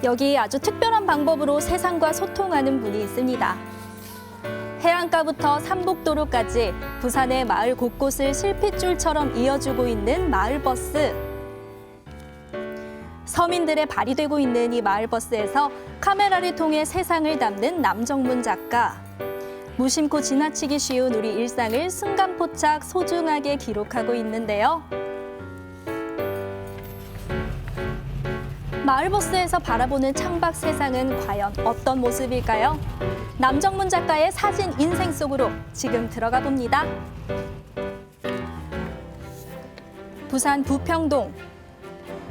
여기 아주 특별한 방법으로 세상과 소통하는 분이 있습니다. 해안가부터 삼복도로까지 부산의 마을 곳곳을 실핏줄처럼 이어주고 있는 마을버스. 서민들의 발이 되고 있는 이 마을버스에서 카메라를 통해 세상을 담는 남정문 작가. 무심코 지나치기 쉬운 우리 일상을 순간포착 소중하게 기록하고 있는데요. 마을버스에서 바라보는 창밖 세상은 과연 어떤 모습일까요? 남정문 작가의 사진 인생 속으로 지금 들어가 봅니다. 부산 부평동.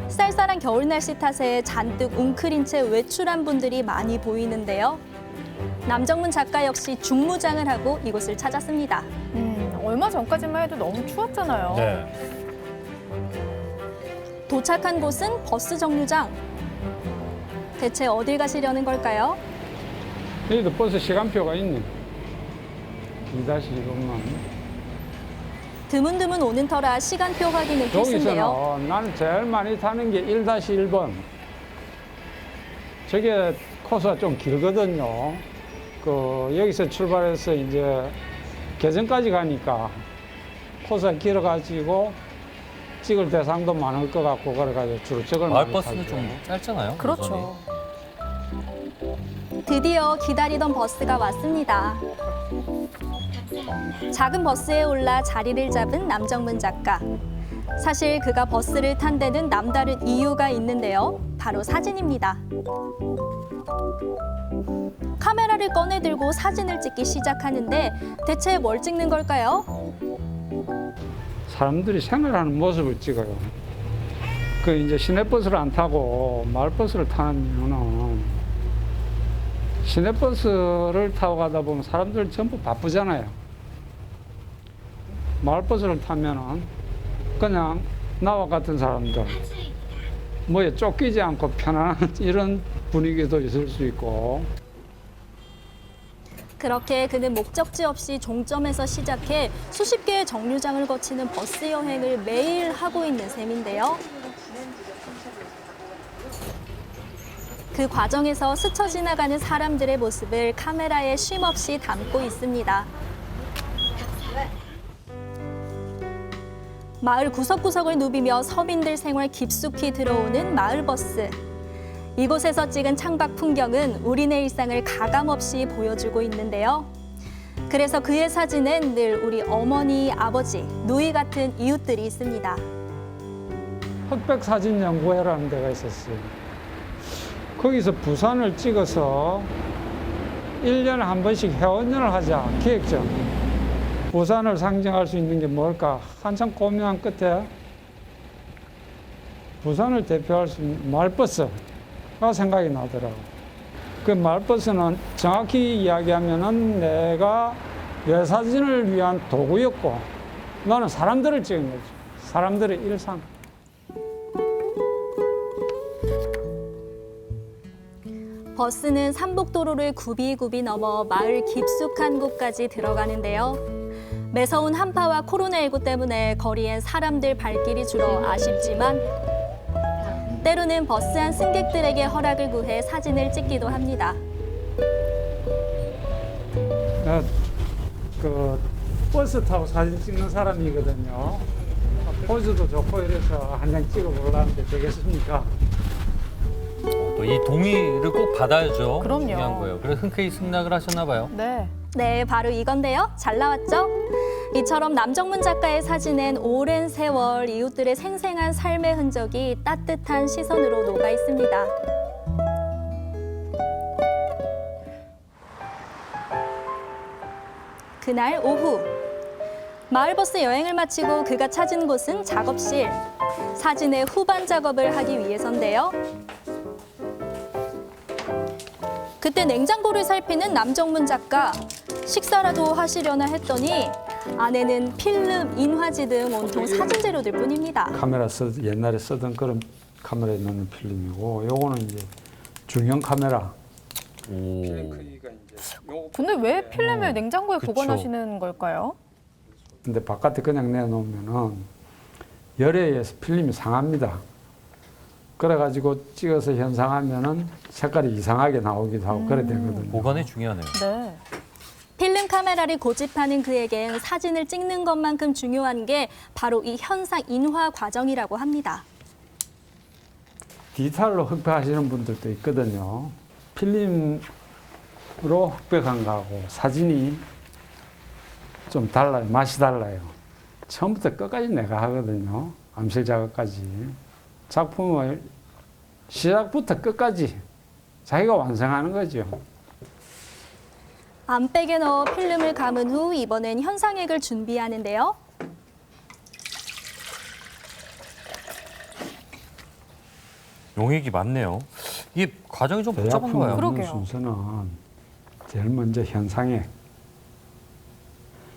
쌀쌀한 겨울 날씨 탓에 잔뜩 웅크린 채 외출한 분들이 많이 보이는데요. 남정문 작가 역시 중무장을 하고 이곳을 찾았습니다. 얼마 전까지만 해도 너무 추웠잖아요. 네. 도착한 곳은 버스 정류장. 대체 어딜 가시려는 걸까요? 여기도 버스 시간표가 있네. 2-1번만. 드문드문 오는 터라 시간표 확인은 필수인데요. 여기서는 나는 제일 많이 타는 게 1-1번. 저게 코스가 좀 길거든요. 여기서 출발해서 이제 개정까지 가니까 코스가 길어가지고 찍을 대상도 많을 것 같고 그래가지고 주로 저걸 많이 마을버스는 타죠. 좀 짧잖아요. 그렇죠. 드디어 기다리던 버스가 왔습니다. 작은 버스에 올라 자리를 잡은 남정문 작가. 사실 그가 버스를 탄 데는 남다른 이유가 있는데요. 바로 사진입니다. 카메라를 꺼내 들고 사진을 찍기 시작하는데 대체 뭘 찍는 걸까요? 사람들이 생활하는 모습을 찍어요. 이제 시내버스를 안 타고 마을버스를 타는 이유는 시내버스를 타고 가다 보면 사람들 전부 바쁘잖아요. 마을버스를 타면은 그냥 나와 같은 사람들 뭐에 쫓기지 않고 편안한 이런 분위기도 있을 수 있고. 그렇게 그는 목적지 없이 종점에서 시작해 수십 개의 정류장을 거치는 버스 여행을 매일 하고 있는 셈인데요. 그 과정에서 스쳐 지나가는 사람들의 모습을 카메라에 쉼없이 담고 있습니다. 마을 구석구석을 누비며 서민들 생활 깊숙이 들어오는 마을버스. 이곳에서 찍은 창밖 풍경은 우리네 일상을 가감없이 보여주고 있는데요. 그래서 그의 사진엔 늘 우리 어머니, 아버지, 누이 같은 이웃들이 있습니다. 흑백사진연구회라는 데가 있었어요. 거기서 부산을 찍어서 1년에 한 번씩 회원연을 하자, 기획전. 부산을 상징할 수 있는 게 뭘까? 한참 고민한 끝에 부산을 대표할 수 있는 마을버스가 생각이 나더라고. 그 마을버스는 정확히 이야기하면은 내가 내 사진을 위한 도구였고 나는 사람들을 찍은 거죠. 사람들의 일상. 버스는 삼복도로를 굽이굽이 넘어 마을 깊숙한 곳까지 들어가는데요. 매서운 한파와 코로나19 때문에 거리엔 사람들 발길이 줄어 아쉽지만 때로는 버스 안 승객들에게 허락을 구해 사진을 찍기도 합니다. 버스 타고 사진 찍는 사람이거든요. 포즈도 좋고 이래서 한 장 찍어보려는데 되겠습니까? 또 이 동의를 꼭 받아야죠. 그럼요. 중요한 거예요. 그래서 흔쾌히 승낙을 하셨나 봐요. 네. 네, 바로 이건데요. 잘 나왔죠? 이처럼 남정문 작가의 사진엔 오랜 세월 이웃들의 생생한 삶의 흔적이 따뜻한 시선으로 녹아 있습니다. 그날 오후, 마을버스 여행을 마치고 그가 찾은 곳은 작업실. 사진의 후반 작업을 하기 위해서인데요. 그때 냉장고를 살피는 남정문 작가. 식사라도 하시려나 했더니 안에는 필름, 인화지 등 온통 사진 재료들 뿐입니다. 옛날에 쓰던 그런 카메라에 넣는 필름이고 요거는 이제 중형 카메라. 근데 왜 필름을 냉장고에 그쵸. 보관하시는 걸까요? 근데 바깥에 그냥 내놓으면은 열에 의해서 필름이 상합니다. 그래가지고 찍어서 현상하면은 색깔이 이상하게 나오기도 하고 그래 되거든요. 보관이 중요하네요. 네. 필름 카메라를 고집하는 그에겐 사진을 찍는 것만큼 중요한 게 바로 이 현상 인화 과정이라고 합니다. 디지털로 흑백하시는 분들도 있거든요. 필름으로 흑백한 거하고 사진이 좀 달라요. 맛이 달라요. 처음부터 끝까지 내가 하거든요. 암실 작업까지. 작품을 시작부터 끝까지 자기가 완성하는 거죠. 암백에 넣어 필름을 감은 후 이번엔 현상액을 준비하는데요. 용액이 많네요. 이게 과정이 좀 복잡한 거예요. 그러게요. 순서는 제일 먼저 현상액.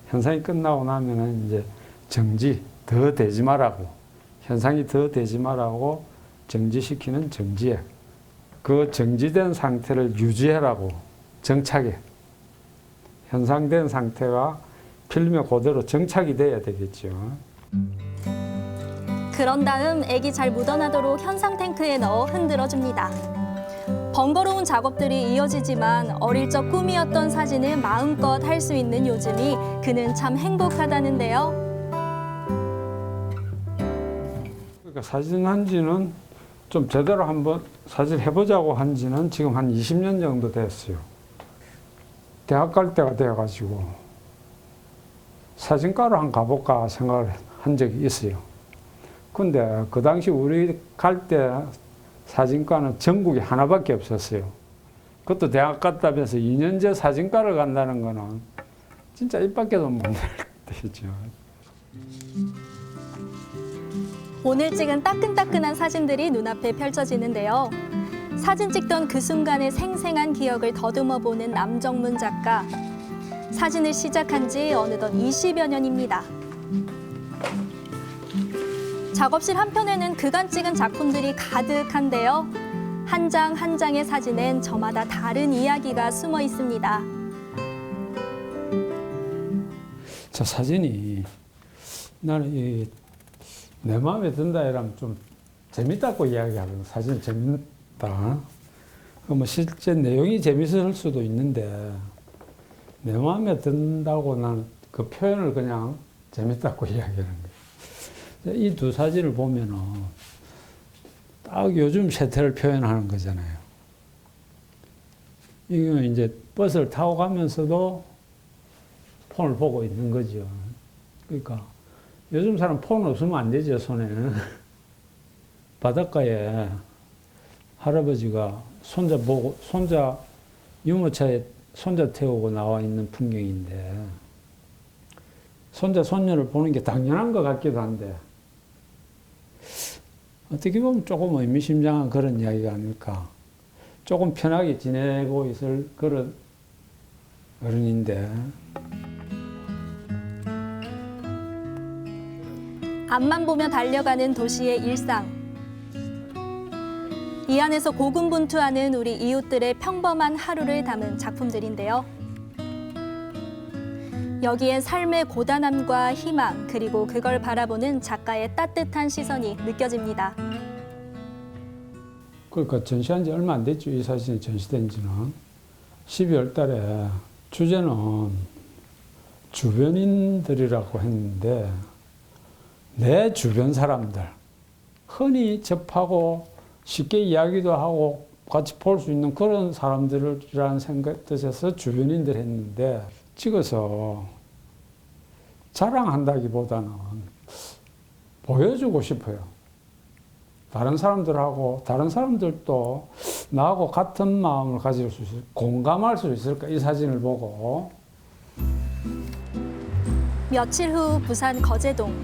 현상이 끝나고 나면은 이제 정지, 더 되지 말라고. 현상이 더 되지 말라고 정지시키는 정지액. 그 정지된 상태를 유지하라고 정착액. 현상된 상태가 필름에 그대로 정착이 돼야 되겠죠. 그런 다음 액이 잘 묻어나도록 현상 탱크에 넣어 흔들어줍니다. 번거로운 작업들이 이어지지만 어릴 적 꿈이었던 사진을 마음껏 할 수 있는 요즘이 그는 참 행복하다는데요. 그러니까 사진 한 지는 좀 제대로 한번 사진 해보자고 한 지는 지금 한 20년 정도 됐어요. 대학 갈 때가 돼가지고 사진과로 한번 가볼까 생각을 한 적이 있어요. 근데 그 당시 우리 갈 때 사진과는 전국에 하나밖에 없었어요. 그것도 대학 갔다면서 2년제 사진과를 간다는 거는 진짜 입 밖에도 못 낼 때죠. 오늘 찍은 따끈따끈한 사진들이 눈앞에 펼쳐지는데요. 사진 찍던 그 순간의 생생한 기억을 더듬어 보는 남정문 작가. 사진을 시작한 지 어느덧 20여 년입니다. 작업실 한편에는 그간 찍은 작품들이 가득한데요. 한 장 한 장의 사진엔 저마다 다른 이야기가 숨어 있습니다. 저 사진이 나는 내 마음에 든다 이러면 좀 재밌다고 이야기하거든. 사진 재밌다. 뭐 실제 내용이 재밌을 수도 있는데 내 마음에 든다고 나는 그 표현을 그냥 재밌다고 이야기하는 거예요. 이 두 사진을 보면은 딱 요즘 세태를 표현하는 거잖아요. 이건 이제 버스를 타고 가면서도 폰을 보고 있는 거죠. 그러니까 요즘 사람 폰 없으면 안 되죠, 손에는. 바닷가에 할아버지가 손자 보고, 유모차에 손자 태우고 나와 있는 풍경인데, 손자, 손녀를 보는 게 당연한 것 같기도 한데, 어떻게 보면 조금 의미심장한 그런 이야기가 아닐까. 조금 편하게 지내고 있을 그런 어른인데. 앞만 보며 달려가는 도시의 일상. 이 안에서 고군분투하는 우리 이웃들의 평범한 하루를 담은 작품들인데요. 여기엔 삶의 고단함과 희망, 그리고 그걸 바라보는 작가의 따뜻한 시선이 느껴집니다. 그러니까 전시한 지 얼마 안 됐죠. 이 사진이 전시된 지는. 12월 달에 주제는 주변인들이라고 했는데 내 주변 사람들, 흔히 접하고 쉽게 이야기도 하고 같이 볼 수 있는 그런 사람들이라는 뜻에서 주변인들 했는데 찍어서 자랑한다기보다는 보여주고 싶어요. 다른 사람들하고, 다른 사람들도 나하고 같은 마음을 가질 수 있을까, 공감할 수 있을까, 이 사진을 보고. 며칠 후 부산 거제동.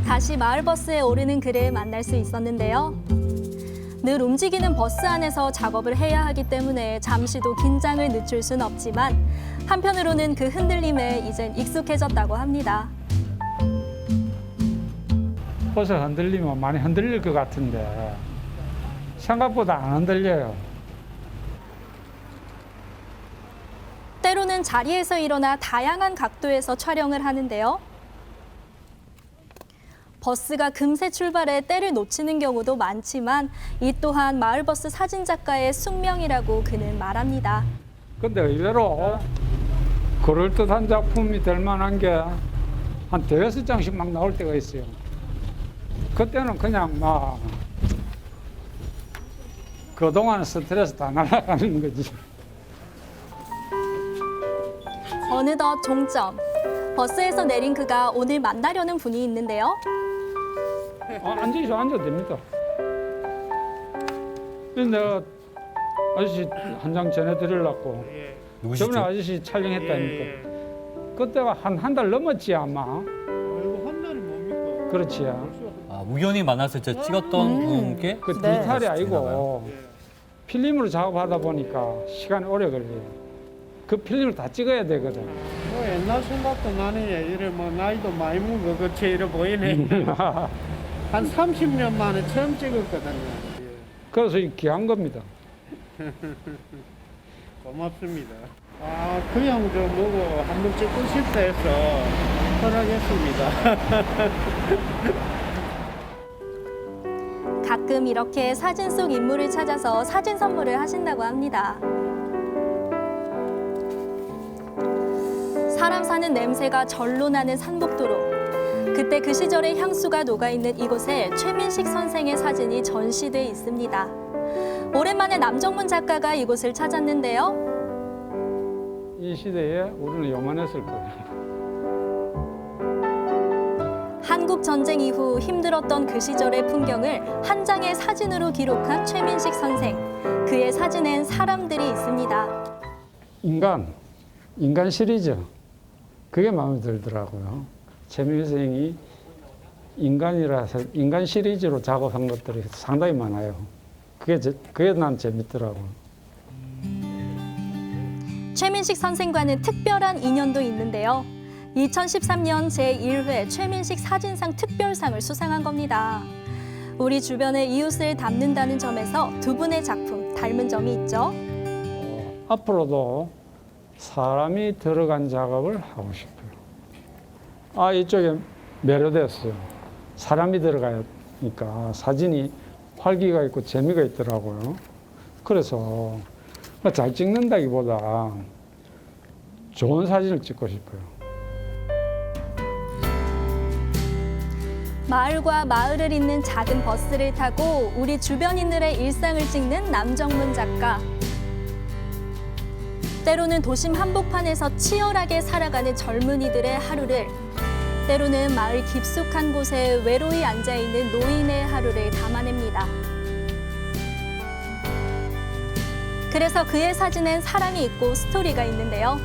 다시 마을버스에 오르는 그를 만날 수 있었는데요. 늘 움직이는 버스 안에서 작업을 해야 하기 때문에 잠시도 긴장을 늦출 순 없지만 한편으로는 그 흔들림에 이젠 익숙해졌다고 합니다. 버스 흔들리면 많이 흔들릴 것 같은데 생각보다 안 흔들려요. 때로는 자리에서 일어나 다양한 각도에서 촬영을 하는데요. 버스가 금세 출발해 때를 놓치는 경우도 많지만 이 또한 마을버스 사진작가의 숙명이라고 그는 말합니다. 근데 의외로 그럴듯한 작품이 될 만한 게 한 대여섯 장씩 막 나올 때가 있어요. 그때는 그냥 막 그동안 스트레스 다 날아가는 거지. 어느덧 종점. 버스에서 내린 그가 오늘 만나려는 분이 있는데요. 앉으셔, 앉아도 됩니다. 내가 아저씨 한 장 전해드리려고 누구시죠? 저번에 아저씨 촬영했다니까. 그때가 한 달 넘었지 아마. 아이고 한 달이 뭡니까? 그렇지. 아, 우연히 만났을 때 찍었던 분께 그 네. 디지털이 아니고 지나가요? 필름으로 작업하다 보니까 시간이 오래 걸려요. 그 필름을 다 찍어야 되거든. 뭐 옛날 생각도 나네. 이래 뭐 나이도 많이 먹은 것 같이 이래 보이네. 한 30년 만에 처음 찍었거든요. 예, 그래서 이 귀한 겁니다. 고맙습니다. 아, 그 형 좀 보고 한번 찍고 싶다 해서 허락했습니다. 가끔 이렇게 사진 속 인물을 찾아서 사진 선물을 하신다고 합니다. 사람 사는 냄새가 절로 나는 산복도로. 그때 그 시절의 향수가 녹아있는 이곳에 최민식 선생의 사진이 전시돼 있습니다. 오랜만에 남정문 작가가 이곳을 찾았는데요. 이 시대에 우리는 요만했을 거예요. 한국 전쟁 이후 힘들었던 그 시절의 풍경을 한 장의 사진으로 기록한 최민식 선생. 그의 사진엔 사람들이 있습니다. 인간 시리즈. 그게 마음에 들더라고요. 최민식 선생이 인간이라서 인간 시리즈로 작업한 것들이 상당히 많아요. 그게 난 재밌더라고요. 최민식 선생과는 특별한 인연도 있는데요. 2013년 제1회 최민식 사진상 특별상을 수상한 겁니다. 우리 주변의 이웃을 담는다는 점에서 두 분의 작품 닮은 점이 있죠. 앞으로도 사람이 들어간 작업을 하고 싶어요. 이쪽에 매료됐어요. 사람이 들어가니까 사진이 활기가 있고 재미가 있더라고요. 그래서 잘 찍는다기보다 좋은 사진을 찍고 싶어요. 마을과 마을을 잇는 작은 버스를 타고 우리 주변인들의 일상을 찍는 남정문 작가. 때로는 도심 한복판에서 치열하게 살아가는 젊은이들의 하루를, 때로는 마을 깊숙한 곳에 외로이 앉아있는 노인의 하루를 담아냅니다. 그래서 그의 사진엔 사랑이 있고 스토리가 있는데요.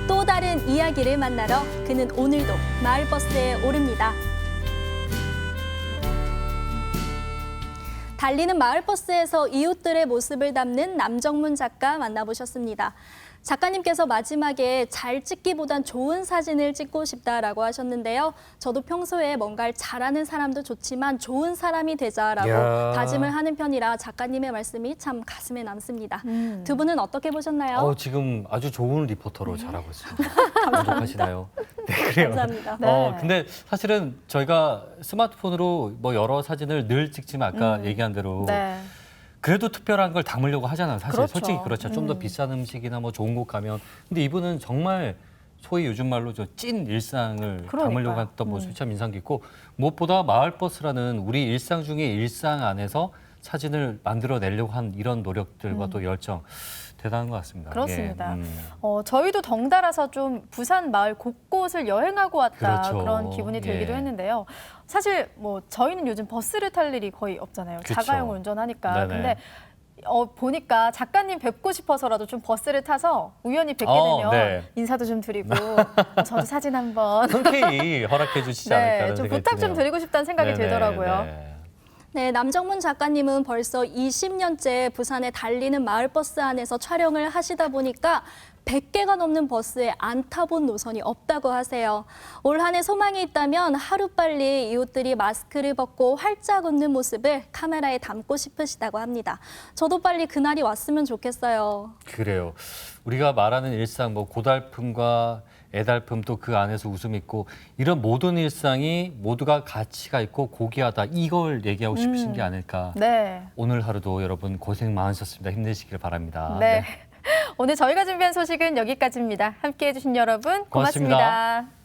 또 다른 이야기를 만나러 그는 오늘도 마을버스에 오릅니다. 달리는 마을버스에서 이웃들의 모습을 담는 남정문 작가 만나보셨습니다. 작가님께서 마지막에 잘 찍기보단 좋은 사진을 찍고 싶다라고 하셨는데요. 저도 평소에 뭔가를 잘하는 사람도 좋지만 좋은 사람이 되자라고 이야. 다짐을 하는 편이라 작가님의 말씀이 참 가슴에 남습니다. 두 분은 어떻게 보셨나요? 지금 아주 좋은 리포터로 잘하고 있습니다. 만족하시나요? 네, 그래요. 감사합니다. 네. 근데 사실은 저희가 스마트폰으로 뭐 여러 사진을 늘 찍지만 아까 얘기한 대로 네. 그래도 특별한 걸 담으려고 하잖아요. 사실 그렇죠. 솔직히 그렇죠. 좀 더 비싼 음식이나 뭐 좋은 곳 가면. 근데 이분은 정말 소위 요즘 말로 저 찐 일상을 그러니까요. 담으려고 했던 모습이 참 인상 깊고 무엇보다 마을버스라는 우리 일상 중에 일상 안에서 사진을 만들어내려고 한 이런 노력들과 또 열정 대단한 것 같습니다. 그렇습니다. 예, 저희도 덩달아서 좀 부산 마을 곳곳을 여행하고 왔다 그렇죠. 그런 기분이 들기도 예. 했는데요. 사실 뭐 저희는 요즘 버스를 탈 일이 거의 없잖아요. 그쵸. 자가용 운전하니까. 네네. 근데 보니까 작가님 뵙고 싶어서라도 좀 버스를 타서 우연히 뵙게 되면 네. 인사도 좀 드리고 저도 사진 한번 흔쾌히 허락해 주시지 않을까 좀 생각이 부탁 좀 드네요. 드리고 싶다는 생각이 네네, 들더라고요. 네. 네, 남정문 작가님은 벌써 20년째 부산에 달리는 마을버스 안에서 촬영을 하시다 보니까 100개가 넘는 버스에 안 타본 노선이 없다고 하세요. 올 한 해 소망이 있다면 하루빨리 이웃들이 마스크를 벗고 활짝 웃는 모습을 카메라에 담고 싶으시다고 합니다. 저도 빨리 그날이 왔으면 좋겠어요. 그래요. 우리가 말하는 일상, 뭐 고달픔과 애달픔 또 그 안에서 웃음 있고 이런 모든 일상이 모두가 가치가 있고 고귀하다 이걸 얘기하고 싶으신 게 아닐까. 네. 오늘 하루도 여러분 고생 많으셨습니다. 힘내시길 바랍니다. 네. 오늘 저희가 준비한 소식은 여기까지입니다. 함께해 주신 여러분 고맙습니다. 고맙습니다.